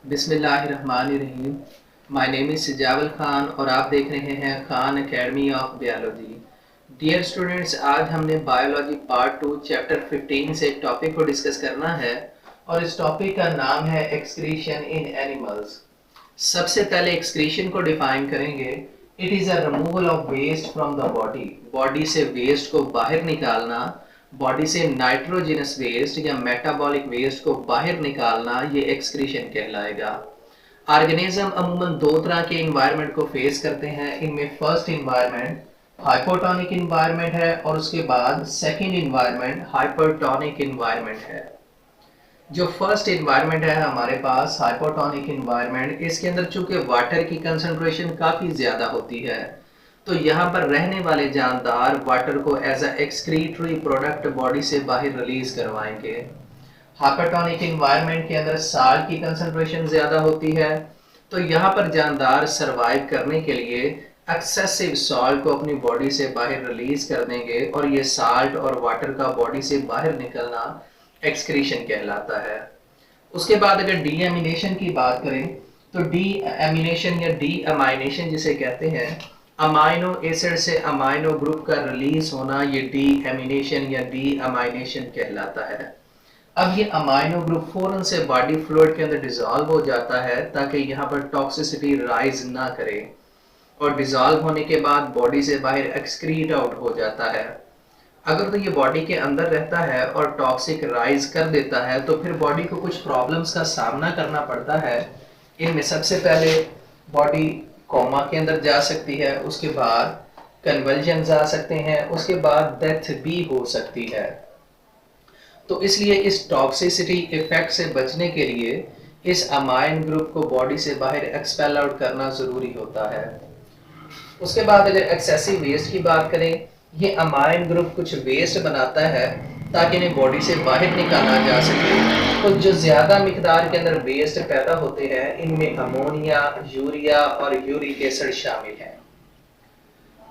बिस्मिल्लाहिर्रहमानिर्रहीम। My name is Sijawal Khan और आप देख रहे हैं Khan academy of biology. Dear students, आज हमने बायोलॉजी पार्ट 2 चैप्टर 15 से एक टॉपिक को डिस्कस करना है और इस टॉपिक का नाम है एक्सक्रीशन इन एनिमल्स। सबसे पहले एक्सक्रीशन को डिफाइन करेंगे। It is a removal of waste from the body. Body से वेस्ट को बाहर निकालना, बॉडी से नाइट्रोजनस वेस्ट या मेटाबॉलिक वेस्ट को बाहर निकालना, ये एक्सक्रीशन कहलाएगा। ऑर्गेनिज्म अमूमन दो तरह के इन्वायरमेंट को फेस करते हैं। इनमें फर्स्ट इन्वायरमेंट हाइपोटोनिक इन्वायरमेंट है और उसके बाद सेकंड इन्वायरमेंट हाइपरटोनिक इन्वायरमेंट है। जो फर्स्ट इन्वायरमेंट है हमारे पास हाइपोटोनिक इन्वायरमेंट, इसके अंदर चूंकि वाटर की कंसंट्रेशन काफ़ी ज़्यादा होती है तो यहाँ पर रहने वाले जानदार वाटर को as a excretory product body से बाहर रिलीज करवाएंगे। हाइपरटोनिक इन्वायरमेंट के अंदर साल्ट की कंसंट्रेशन ज़्यादा होती है तो यहाँ पर जानदार सरवाइव करने के लिए एक्सेसिव सॉल्ट को अपनी बॉडी से बाहर रिलीज कर देंगे और ये साल्ट और वाटर का बॉडी से बाहर निकलना एक्सक्रीशन कहलाता है। उसके बाद अगर डीएमिनेशन की बात करें तो डीएमिनेशन या डीअमाइनेशन जिसे कहते हैं, अमाइनो एसिड से अमाइनो ग्रुप का रिलीज होना, ये डीएमिनेशन या डीअमाइनेशन कहलाता है। अब ये अमाइनो ग्रुप फौरन से बॉडी फ्लूइड के अंदर डिसॉल्व हो जाता है ताकि यहाँ पर टॉक्सिसिटी राइज ना करे और डिसॉल्व होने के बाद बॉडी से बाहर एक्सक्रीट आउट हो जाता है। अगर तो ये बॉडी के अंदर रहता है और टॉक्सिक राइज कर देता है तो फिर बॉडी को कुछ प्रॉब्लम्स का सामना करना पड़ता है। इनमें सबसे पहले बॉडी कोमा के अंदर जा सकती है, उसके बाद कन्वल्जन्स आ सकते हैं, उसके बाद डेथ भी हो सकती है। तो इसलिए इस टॉक्सिसिटी इफेक्ट से बचने के लिए इस अमाइन ग्रुप को बॉडी से बाहर एक्सपेल आउट करना ज़रूरी होता है। उसके बाद अगर एक्सेसिव वेस्ट की बात करें, ये अमाइन ग्रुप कुछ वेस्ट बनाता है ताकि इन्हें बॉडी से बाहर निकाला जा सके। तो जो ज़्यादा मिकदार के अंदर वेस्ट पैदा होते हैं इनमें अमोनिया, यूरिया और यूरिक एसिड शामिल है।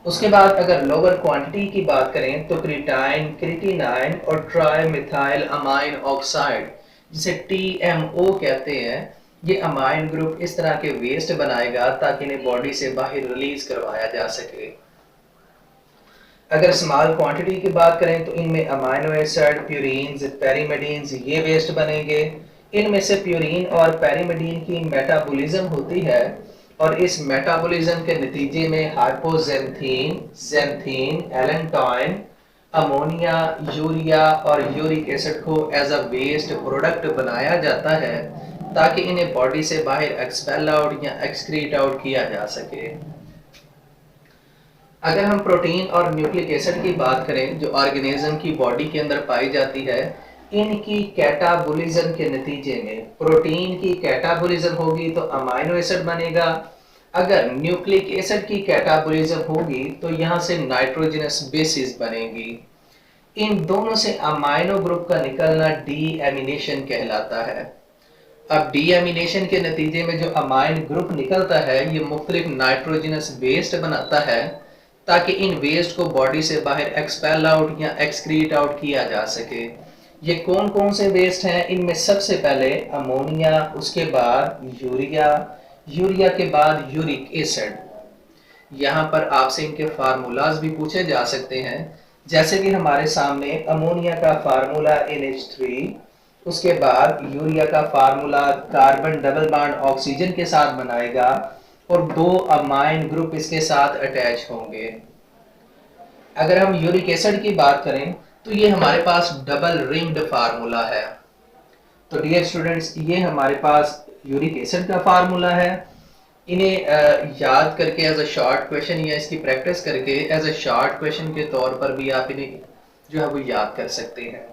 उसके बाद अगर लोअर क्वांटिटी की बात करें तो क्रिटाइन, क्रिटिनाइन और ट्राइमिथाइल अमाइन ऑक्साइड जिसे TMO कहते हैं, ये अमाइन ग्रुप इस तरह के वेस्ट बनाएगा ताकि इन्हें बॉडी से बाहर रिलीज करवाया जा सके। अगर स्मॉल क्वांटिटी की बात करें तो इनमें अमाइनो एसिड, प्यूरीन्स, पेरिमिडीन्स ये वेस्ट बनेंगे। इनमें से प्यूरीन और पेरिमिडीन की मेटाबॉलिज्म होती है और इस मेटाबॉलिज्म के नतीजे में हाइपोजेंथीन, जेंथीन, एलेंटोइन, अमोनिया, यूरिया और यूरिक एसिड को एज अ वेस्ट प्रोडक्ट बनाया जाता है ताकि इन्हें बॉडी से बाहर एक्सपेल आउट या एक्सक्रीट आउट किया जा सके। अगर हम प्रोटीन और न्यूक्लिक एसिड की बात करें जो ऑर्गेनिज्म की बॉडी के अंदर पाई जाती है, इनकी कैटाबोलिज्म के नतीजे में प्रोटीन की कैटाबोलिज्म होगी तो अमाइनो एसिड बनेगा। अगर न्यूक्लिक एसिड की कैटाबोलिज्म होगी तो यहाँ से नाइट्रोजनस बेसिस बनेगी। इन दोनों से अमाइनो ग्रुप का निकलना डीएमिनेशन कहलाता है। अब डीएमिनेशन के नतीजे में जो अमाइन ग्रुप निकलता है ये मुख्तलिफ नाइट्रोजनस वेस्ट बनाता है ताकि इन वेस्ट को बॉडी से बाहर एक्सपेल आउट या एक्सक्रीट आउट किया जा सके। ये कौन कौन से वेस्ट हैं? इनमें सबसे पहले अमोनिया, उसके बाद यूरिया, यूरिया के बाद यूरिक एसिड। यहाँ पर आपसे इनके फार्मूलाज भी पूछे जा सकते हैं, जैसे कि हमारे सामने अमोनिया का फार्मूला NH3, उसके बाद यूरिया का formula carbon double bond oxygen के साथ बनाएगा और दो अमाइन ग्रुप इसके साथ अटैच होंगे। अगर हम यूरिक एसिड की बात करें तो ये हमारे पास डबल रिंग्ड फार्मूला है। तो डियर स्टूडेंट्स, ये हमारे पास यूरिक एसिड का फार्मूला है। इन्हें याद करके एज अ शॉर्ट क्वेश्चन या इसकी प्रैक्टिस करके एज अ शॉर्ट क्वेश्चन के तौर पर भी आप इन्हें जो है वो याद कर सकते हैं।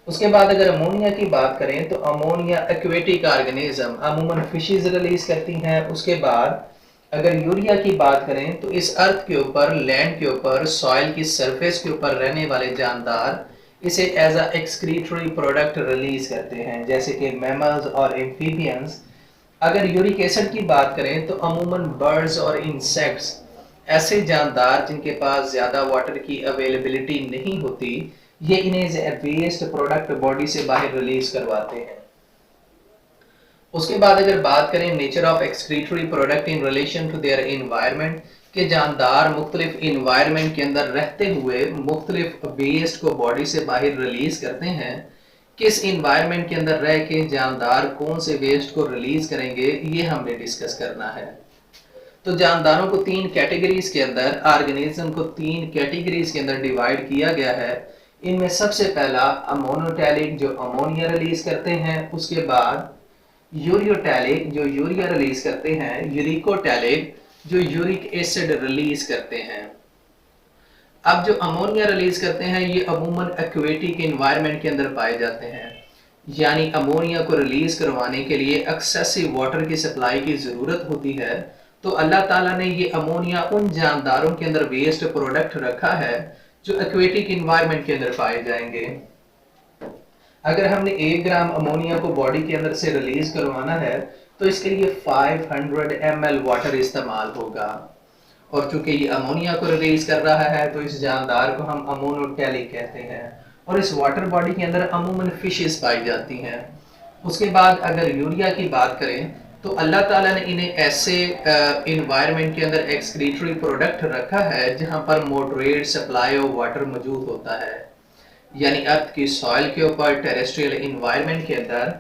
उसके बाद अगर अमोनिया की बात करें तो अमोनिया एक्वेटिक ऑर्गेनिज्म अमूमन फिशेज रिलीज करती हैं। उसके बाद अगर यूरिया की बात करें तो इस अर्थ के ऊपर, लैंड के ऊपर, सॉइल की सरफेस के ऊपर रहने वाले जानदार इसे as a excretory product release करते हैं, जैसे कि मैमल्स और एम्फीबियंस। अगर यूरिक एसिड की बात करें तो अमूमन बर्ड्स और इंसेक्ट्स, ऐसे जानदार जिनके पास ज़्यादा वाटर की अवेलेबिलिटी नहीं होती, ये इन्हें वेस्ट प्रोडक्ट बॉडी से बाहर रिलीज करवाते हैं। उसके बाद अगर बात करें nature of excretory product in relation to their environment, के जानदार मुख्तलिफ इन्वायरमेंट के अंदर रहते हुए मुख्तलिफ वेस्ट को बॉडी से बाहर रिलीज करते हैं। किस इन्वायरमेंट के अंदर रह के जानदार कौन से वेस्ट को रिलीज करेंगे, ये हमने डिस्कस करना है। तो जानदारों को तीन कैटेगरीज के अंदर, ऑर्गेनिज्म को तीन कैटेगरीज के अंदर डिवाइड किया गया है। इनमें सबसे पहला अमोनोटैलिक जो अमोनिया रिलीज करते हैं, उसके बाद यूरियोटैलिक जो यूरिया रिलीज करते हैं, यूरिकोटैलिक जो यूरिक एसिड रिलीज करते हैं। अब जो अमोनिया रिलीज करते हैं ये अमूमन एक्वेटिक एनवायरनमेंट के अंदर पाए जाते हैं, यानी अमोनिया को रिलीज करवाने के लिए एक्सेसिव वाटर की सप्लाई की जरूरत होती है। तो अल्लाह ताला ने ये अमोनिया उन जानदारों के अंदर वेस्ट प्रोडक्ट रखा है जो एक्वेटिक एनवायरनमेंट के अंदर पाए जाएंगे। अगर हमने 1 ग्राम अमोनिया को बॉडी के अंदर से रिलीज करवाना है तो इसके लिए 500 ml वाटर इस्तेमाल होगा। और चूंकि ये अमोनिया को रिलीज कर रहा है तो इस जानदार को हम अमोनोटैलिक कहते हैं। और इस वाटर बॉडी के अंदर अमूमन फिशेस पाई जाती हैं। उसके बाद अगर यूरिया की बात करें तो अल्लाह ताला ने इन्हें ऐसे इन्वायरमेंट के अंदर एक्सक्रीटरी प्रोडक्ट रखा है जहां पर मॉडरेट सप्लाई ऑफ वाटर मौजूद होता है, यानी अर्थ की सॉइल के ऊपर टेरेस्ट्रियल इन्वायरमेंट के अंदर।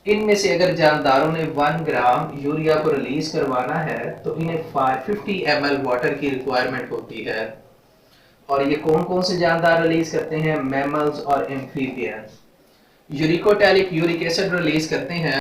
इनमें से अगर जानदारों ने 1 ग्राम यूरिया को रिलीज करवाना है तो इन्हें 50 ml वाटर की रिक्वायरमेंट होती है। और ये कौन कौन से जानदार रिलीज करते हैं? मैमल्स और amphibians. Uricotelic uric acid release करते हैं